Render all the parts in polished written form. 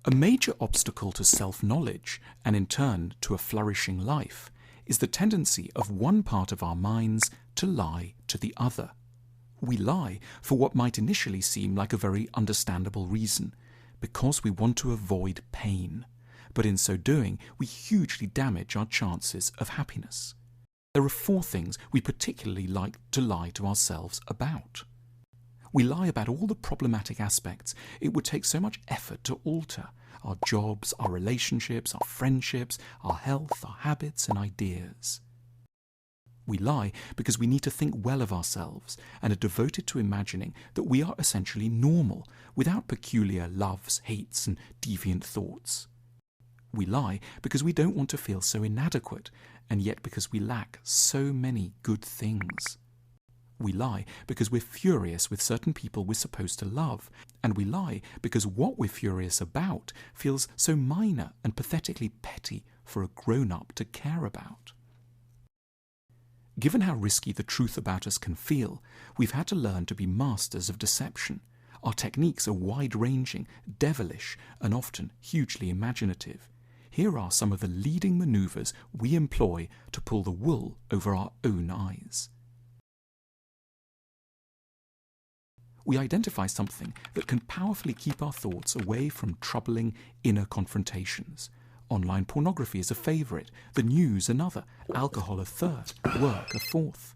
A major obstacle to self-knowledge, and in turn to a flourishing life, is the tendency of one part of our minds to lie to the other. We lie for what might initially seem like a very understandable reason, because we want to avoid pain. But in so doing, we hugely damage our chances of happiness. There are 4 things we particularly like to lie to ourselves about. We lie about all the problematic aspects it would take so much effort to alter: our jobs, our relationships, our friendships, our health, our habits and ideas. We lie because we need to think well of ourselves and are devoted to imagining that we are essentially normal, without peculiar loves, hates and deviant thoughts. We lie because we don't want to feel so inadequate, and yet because we lack so many good things. We lie because we're furious with certain people we're supposed to love, and we lie because what we're furious about feels so minor and pathetically petty for a grown-up to care about. Given how risky the truth about us can feel, we've had to learn to be masters of deception. Our techniques are wide-ranging, devilish, and often hugely imaginative. Here are some of the leading maneuvers we employ to pull the wool over our own eyes. We identify something that can powerfully keep our thoughts away from troubling inner confrontations. Online pornography is a favourite, the news another, alcohol a third, work a fourth.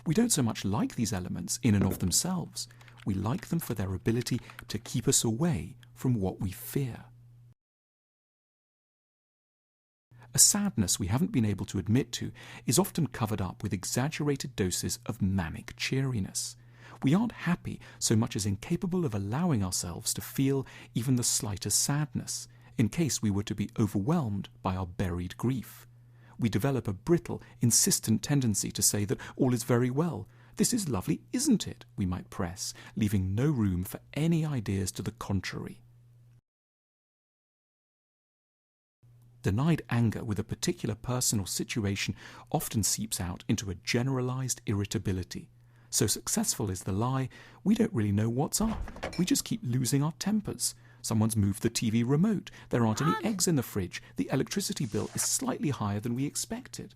We don't so much like these elements in and of themselves. We like them for their ability to keep us away from what we fear. A sadness we haven't been able to admit to is often covered up with exaggerated doses of manic cheeriness. We aren't happy so much as incapable of allowing ourselves to feel even the slightest sadness, in case we were to be overwhelmed by our buried grief. We develop a brittle, insistent tendency to say that all is very well. "This is lovely, isn't it?" we might press, leaving no room for any ideas to the contrary. Denied anger with a particular person or situation often seeps out into a generalized irritability. So successful is the lie, we don't really know what's up. We just keep losing our tempers. Someone's moved the TV remote, there aren't any eggs in the fridge, the electricity bill is slightly higher than we expected.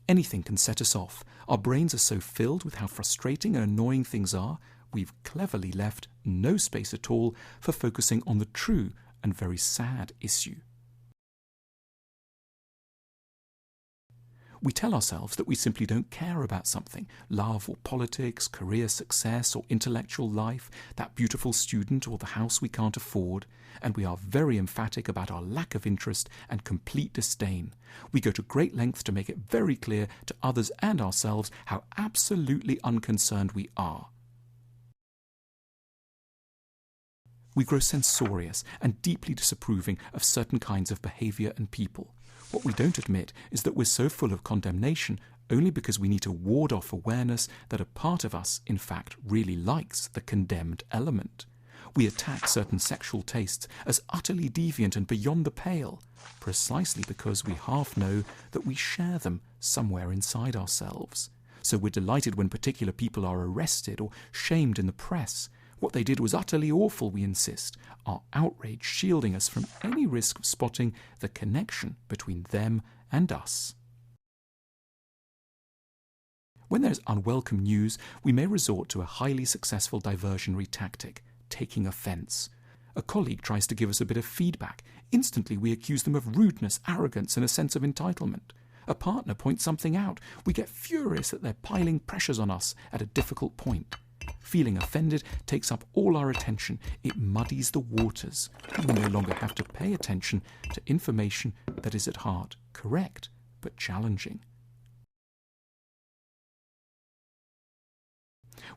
Anything can set us off. Our brains are so filled with how frustrating and annoying things are, we've cleverly left no space at all for focusing on the true and very sad issue. We tell ourselves that we simply don't care about something, love or politics, career success or intellectual life, that beautiful student or the house we can't afford, and we are very emphatic about our lack of interest and complete disdain. We go to great lengths to make it very clear to others and ourselves how absolutely unconcerned we are. We grow censorious and deeply disapproving of certain kinds of behaviour and people. What we don't admit is that we're so full of condemnation only because we need to ward off awareness that a part of us, in fact, really likes the condemned element. We attack certain sexual tastes as utterly deviant and beyond the pale, precisely because we half know that we share them somewhere inside ourselves. So we're delighted when particular people are arrested or shamed in the press. What they did was utterly awful, we insist, our outrage shielding us from any risk of spotting the connection between them and us. When there's unwelcome news, we may resort to a highly successful diversionary tactic, taking offence. A colleague tries to give us a bit of feedback. Instantly we accuse them of rudeness, arrogance and a sense of entitlement. A partner points something out. We get furious that they're piling pressures on us at a difficult point. Feeling offended takes up all our attention. It muddies the waters. We no longer have to pay attention to information that is at heart correct but challenging.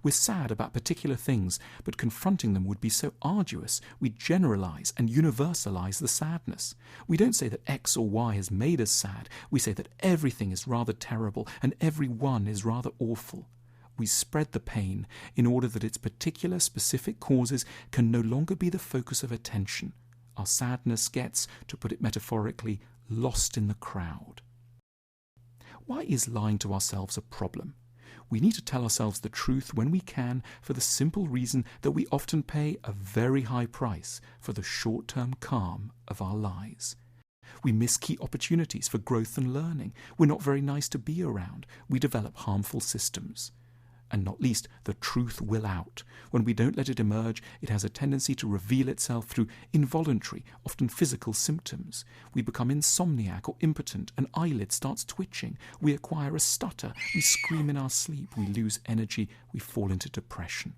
We're sad about particular things, but confronting them would be so arduous, we generalize and universalize the sadness. We don't say that X or Y has made us sad. We say that everything is rather terrible and everyone is rather awful. We spread the pain in order that its particular specific causes can no longer be the focus of attention. Our sadness gets, to put it metaphorically, lost in the crowd. Why is lying to ourselves a problem? We need to tell ourselves the truth when we can, for the simple reason that we often pay a very high price for the short-term calm of our lies. We miss key opportunities for growth and learning. We're not very nice to be around. We develop harmful systems. And not least, the truth will out. When we don't let it emerge, it has a tendency to reveal itself through involuntary, often physical symptoms. We become insomniac or impotent, an eyelid starts twitching, we acquire a stutter, we scream in our sleep, we lose energy, we fall into depression.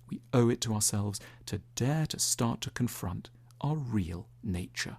We owe it to ourselves to dare to start to confront our real nature.